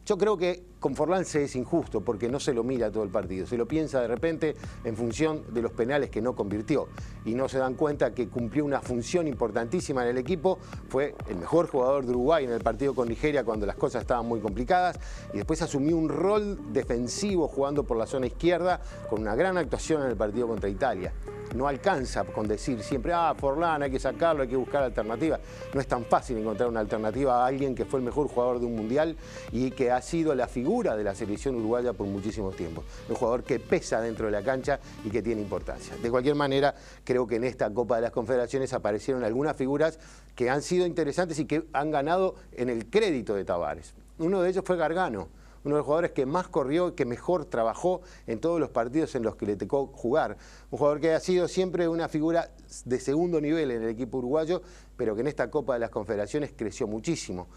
Yo creo que con Forlán se es injusto porque no se lo mira todo el partido, se lo piensa de repente en función de los penales que no convirtió y no se dan cuenta que cumplió una función importantísima en el equipo, fue el mejor jugador de Uruguay en el partido con Nigeria cuando las cosas estaban muy complicadas y después asumió un rol defensivo jugando por la zona izquierda con una gran actuación en el partido contra Italia. No alcanza con decir siempre, Forlán hay que sacarlo, hay que buscar alternativas. No es tan fácil encontrar una alternativa a alguien que fue el mejor jugador de un mundial y que ha sido la figura de la selección uruguaya por muchísimos tiempos. Un jugador que pesa dentro de la cancha y que tiene importancia. De cualquier manera, creo que en esta Copa de las Confederaciones aparecieron algunas figuras que han sido interesantes y que han ganado en el crédito de Tavares. Uno de ellos fue Gargano, uno de los jugadores que más corrió y que mejor trabajó en todos los partidos en los que le tocó jugar. Un jugador que ha sido siempre una figura de segundo nivel en el equipo uruguayo, pero que en esta Copa de las Confederaciones creció muchísimo.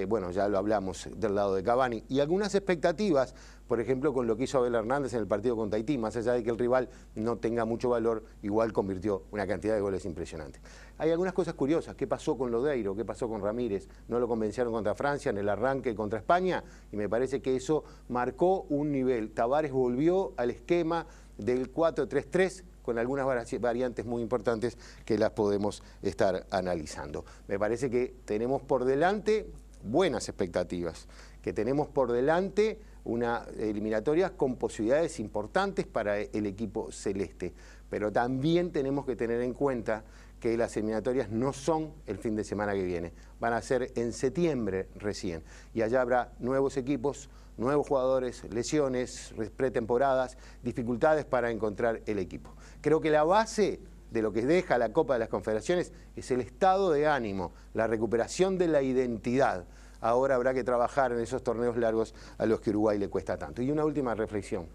Bueno, ya lo hablamos del lado de Cavani. Y algunas expectativas, por ejemplo, con lo que hizo Abel Hernández en el partido contra Haití, más allá de que el rival no tenga mucho valor, igual convirtió una cantidad de goles impresionante. Hay algunas cosas curiosas. ¿Qué pasó con Lodeiro? ¿Qué pasó con Ramírez? No lo convencieron contra Francia en el arranque contra España y me parece que eso marcó un nivel. Tavares volvió al esquema del 4-3-3 con algunas variantes muy importantes que las podemos estar analizando. Me parece que tenemos por delante buenas expectativas, que tenemos por delante una eliminatoria con posibilidades importantes para el equipo celeste, pero también tenemos que tener en cuenta que las eliminatorias no son el fin de semana que viene, van a ser en septiembre recién, y allá habrá nuevos equipos, nuevos jugadores, lesiones, pretemporadas, dificultades para encontrar el equipo. Creo que la base de lo que deja la Copa de las Confederaciones es el estado de ánimo, la recuperación de la identidad. Ahora habrá que trabajar en esos torneos largos a los que Uruguay le cuesta tanto. Y una última reflexión.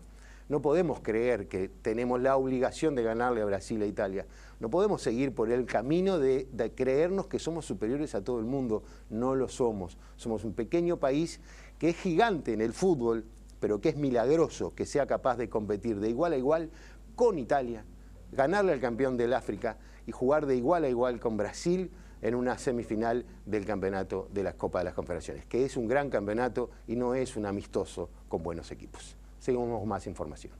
No podemos creer que tenemos la obligación de ganarle a Brasil e Italia. No podemos seguir por el camino de creernos que somos superiores a todo el mundo. No lo somos. Somos un pequeño país que es gigante en el fútbol, pero que es milagroso que sea capaz de competir de igual a igual con Italia, ganarle al campeón del África y jugar de igual a igual con Brasil en una semifinal del campeonato de la Copa de las Confederaciones, que es un gran campeonato y no es un amistoso con buenos equipos. Seguimos con más información.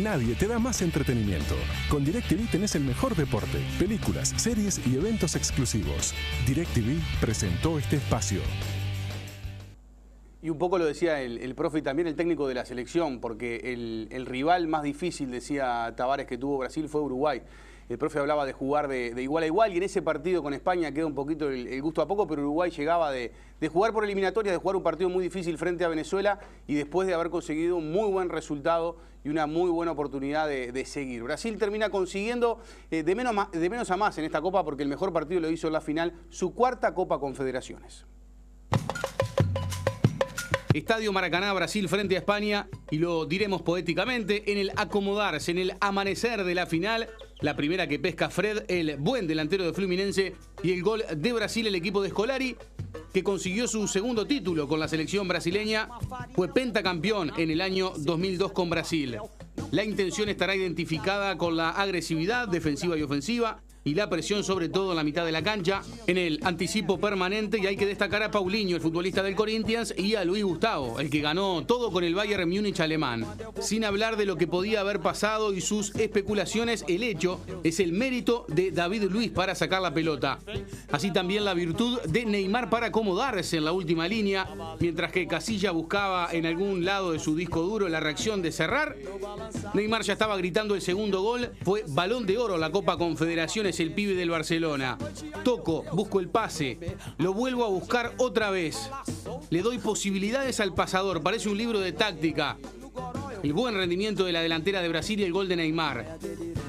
Nadie te da más entretenimiento. Con DirecTV tenés el mejor deporte, películas, series y eventos exclusivos. DirecTV presentó este espacio. Y un poco lo decía el profe y también el técnico de la selección, porque el rival más difícil, decía Tavares, que tuvo Brasil fue Uruguay. el profe hablaba de jugar de igual a igual, y en ese partido con España queda un poquito el gusto a poco, pero Uruguay llegaba de jugar por eliminatorias, de jugar un partido muy difícil frente a Venezuela, y después de haber conseguido un muy buen resultado y una muy buena oportunidad de seguir. Brasil termina consiguiendo de menos a más en esta Copa, porque el mejor partido lo hizo en la final, su cuarta Copa Confederaciones. Estadio Maracaná, Brasil frente a España, y lo diremos poéticamente, en el acomodarse, en el amanecer de la final, la primera que pesca Fred, el buen delantero de Fluminense, y el gol de Brasil, el equipo de Scolari, que consiguió su segundo título con la selección brasileña, fue pentacampeón en el año 2002 con Brasil. La intención estará identificada con la agresividad defensiva y ofensiva, y la presión sobre todo en la mitad de la cancha, en el anticipo permanente, y hay que destacar a Paulinho, el futbolista del Corinthians, y a Luis Gustavo, el que ganó todo con el Bayern Múnich alemán. Sin hablar de lo que podía haber pasado y sus especulaciones, el hecho es el mérito de David Luiz para sacar la pelota. Así también la virtud de Neymar para acomodarse en la última línea, mientras que Casilla buscaba en algún lado de su disco duro la reacción de cerrar. Neymar ya estaba gritando el segundo gol, fue Balón de Oro la Copa Confederaciones, el pibe del Barcelona. Toco, busco el pase, lo vuelvo a buscar otra vez. Le doy posibilidades al pasador, parece un libro de táctica. El buen rendimiento de la delantera de Brasil y el gol de Neymar.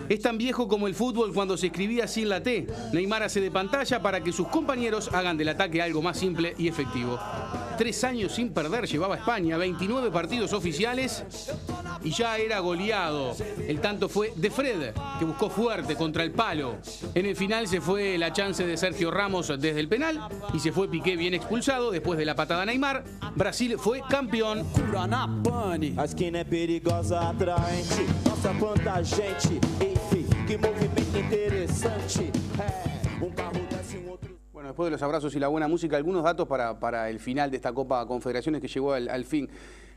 Es tan viejo como el fútbol cuando se escribía sin la T. Neymar hace de pantalla para que sus compañeros hagan del ataque algo más simple y efectivo. 3 años sin perder llevaba España, 29 partidos oficiales y ya era goleado. El tanto fue de Fred, que buscó fuerte contra el palo. En el final se fue la chance de Sergio Ramos desde el penal y se fue Piqué bien expulsado después de la patada a Neymar. Brasil fue campeón. A esquina é perigosa, atraente. Nossa quanta gente, enfim, que movimento interessante. Bueno, después de los abrazos y la buena música, algunos datos para el final de esta Copa Confederaciones que llegó al fin.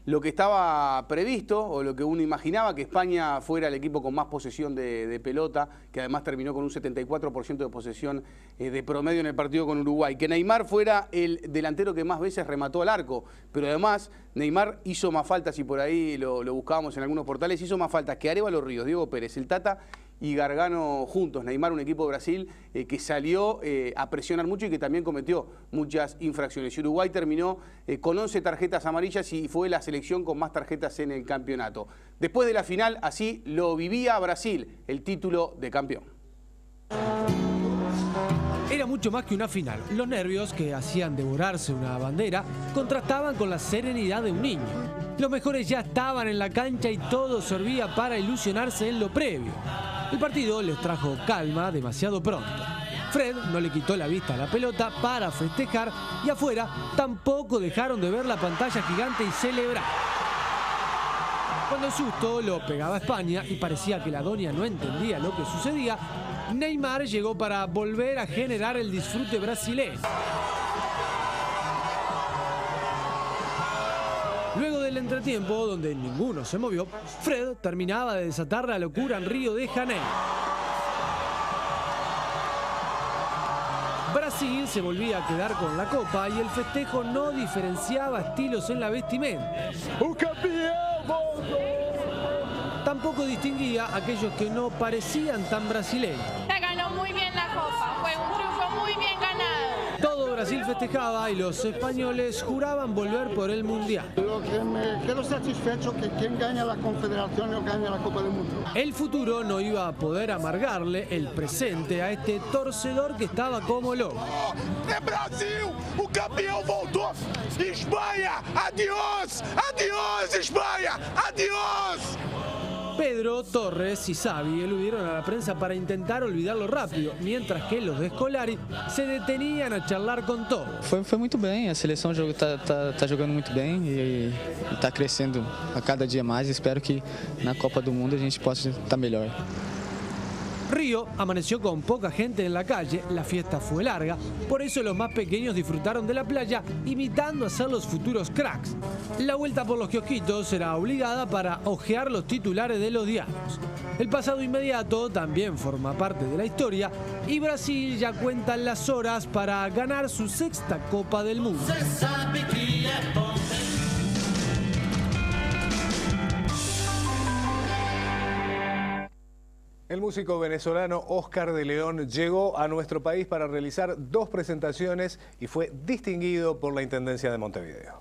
Lo que estaba previsto, o lo que uno imaginaba, que España fuera el equipo con más posesión de pelota, que además terminó con un 74% de posesión de promedio en el partido con Uruguay. Que Neymar fuera el delantero que más veces remató al arco, pero además Neymar hizo más faltas, y por ahí lo buscábamos en algunos portales, hizo más faltas que Arévalo Ríos, Diego Pérez, el Tata y Gargano juntos. Neymar, un equipo de Brasil que salió a presionar mucho y que también cometió muchas infracciones. Y Uruguay terminó con 11 tarjetas amarillas y fue la selección con más tarjetas en el campeonato. Después de la final, así lo vivía Brasil, el título de campeón. Era mucho más que una final. Los nervios que hacían devorarse una bandera contrastaban con la serenidad de un niño. Los mejores ya estaban en la cancha y todo servía para ilusionarse en lo previo. El partido les trajo calma demasiado pronto. Fred no le quitó la vista a la pelota para festejar, y afuera tampoco dejaron de ver la pantalla gigante y celebrar. Cuando el susto lo pegaba a España y parecía que la doña no entendía lo que sucedía, Neymar llegó para volver a generar el disfrute brasileño. Luego del entretiempo, donde ninguno se movió, Fred terminaba de desatar la locura en Río de Janeiro. Brasil se volvía a quedar con la copa y el festejo no diferenciaba estilos en la vestimenta. Tampoco distinguía a aquellos que no parecían tan brasileños. Se ganó muy bien la copa, fue un triunfo muy bien ganado. Todo Brasil festejaba y los españoles juraban volver por el Mundial. Lo que me quedo satisfecho que quien gana la Confederación no gana la Copa del Mundo. El futuro no iba a poder amargarle el presente a este torcedor que estaba como loco. ¡Es Brasil! ¡Un campeón voltó! ¡España! ¡Adiós! ¡Adiós, España! ¡Adiós! Pedro, Torres y Xavi eludieron a la prensa para intentar olvidarlo rápido, mientras que los de Scolari se detenían a charlar con todos. Foi muito bem, a seleção tá jogando muito bem e está crescendo a cada dia mais. Espero que na Copa do Mundo a gente possa estar melhor. Río amaneció con poca gente en la calle, la fiesta fue larga, por eso los más pequeños disfrutaron de la playa imitando a ser los futuros cracks. La vuelta por los kiosquitos será obligada para hojear los titulares de los diarios. El pasado inmediato también forma parte de la historia y Brasil ya cuenta las horas para ganar su sexta Copa del Mundo. El músico venezolano Oscar de León llegó a nuestro país para realizar 2 presentaciones y fue distinguido por la Intendencia de Montevideo.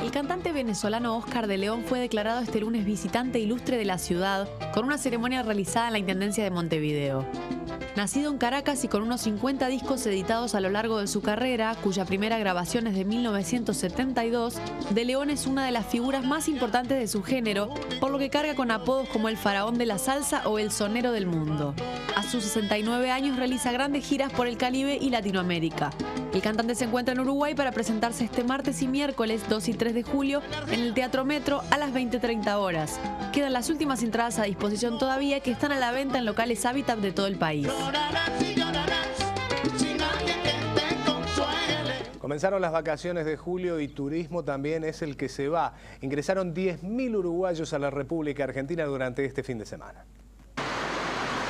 El cantante venezolano Oscar de León fue declarado este lunes visitante ilustre de la ciudad con una ceremonia realizada en la Intendencia de Montevideo. Nacido en Caracas y con unos 50 discos editados a lo largo de su carrera, cuya primera grabación es de 1972, De León es una de las figuras más importantes de su género, por lo que carga con apodos como el faraón de la salsa o el sonero del mundo. A sus 69 años realiza grandes giras por el Caribe y Latinoamérica. El cantante se encuentra en Uruguay para presentarse este martes y miércoles 2 y 3 de julio en el Teatro Metro a las 20:30 horas. Quedan las últimas entradas a disposición todavía, que están a la venta en locales Habitat de todo el país. Comenzaron las vacaciones de julio y turismo también es el que se va. Ingresaron 10.000 uruguayos a la República Argentina durante este fin de semana.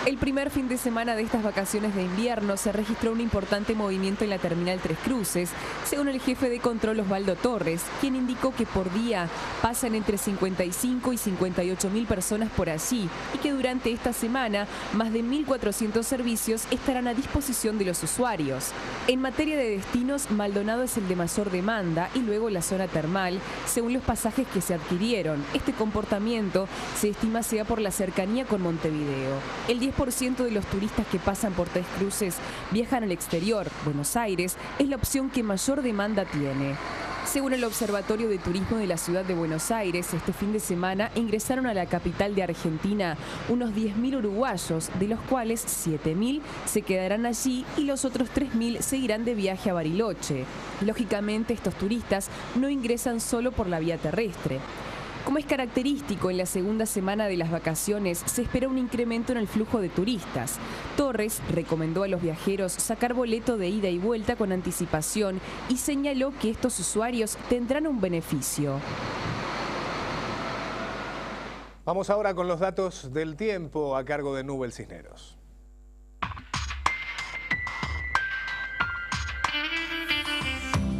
El primer fin de semana de estas vacaciones de invierno se registró un importante movimiento en la Terminal Tres Cruces, según el jefe de control Osvaldo Torres, quien indicó que por día pasan entre 55 y 58.000 personas por allí y que durante esta semana más de 1.400 servicios estarán a disposición de los usuarios. En materia de destinos, Maldonado es el de mayor demanda y luego la zona termal, según los pasajes que se adquirieron. Este comportamiento se estima sea por la cercanía con Montevideo. El 10% de los turistas que pasan por Tres Cruces viajan al exterior. Buenos Aires es la opción que mayor demanda tiene. Según el Observatorio de Turismo de la Ciudad de Buenos Aires, este fin de semana ingresaron a la capital de Argentina unos 10.000 uruguayos, de los cuales 7.000 se quedarán allí y los otros 3.000 seguirán de viaje a Bariloche. Lógicamente, estos turistas no ingresan solo por la vía terrestre. Como es característico, en la segunda semana de las vacaciones se espera un incremento en el flujo de turistas. Torres recomendó a los viajeros sacar boleto de ida y vuelta con anticipación y señaló que estos usuarios tendrán un beneficio. Vamos ahora con los datos del tiempo a cargo de Nubel Cisneros.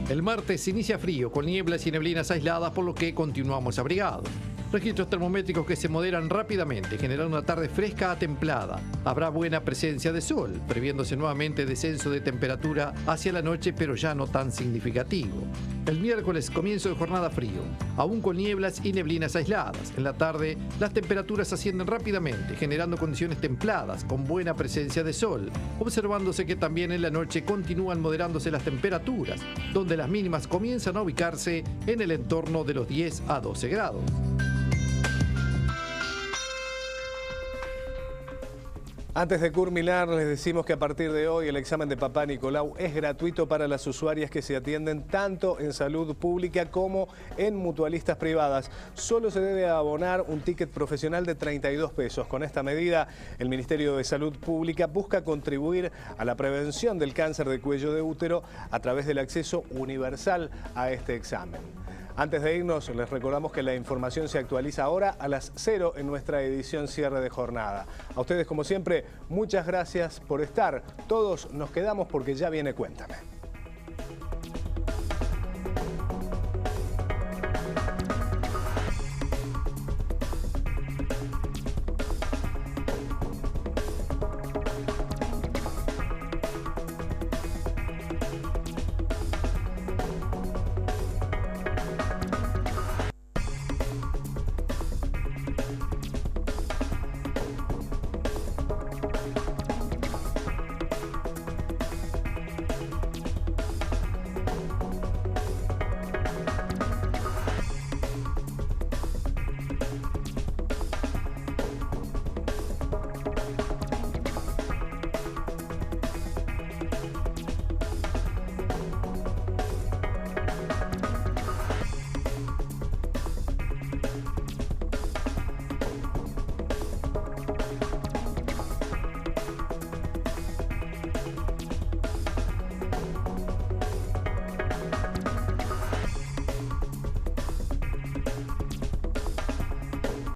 El martes inicia frío, con nieblas y neblinas aisladas, por lo que continuamos abrigados. Registros termométricos que se moderan rápidamente, generando una tarde fresca a templada. Habrá buena presencia de sol, previéndose nuevamente descenso de temperatura hacia la noche, pero ya no tan significativo. El miércoles, comienzo de jornada frío, aún con nieblas y neblinas aisladas. En la tarde, las temperaturas ascienden rápidamente, generando condiciones templadas, con buena presencia de sol, observándose que también en la noche continúan moderándose las temperaturas, donde las mínimas comienzan a ubicarse en el entorno de los 10 a 12 grados. Antes de culminar, les decimos que a partir de hoy el examen de Papá Nicolau es gratuito para las usuarias que se atienden tanto en salud pública como en mutualistas privadas. Solo se debe abonar un ticket profesional de 32 pesos. Con esta medida, el Ministerio de Salud Pública busca contribuir a la prevención del cáncer de cuello de útero a través del acceso universal a este examen. Antes de irnos, les recordamos que la información se actualiza ahora a las 0 en nuestra edición cierre de jornada. A ustedes, como siempre, muchas gracias por estar. Todos nos quedamos porque ya viene Cuéntame.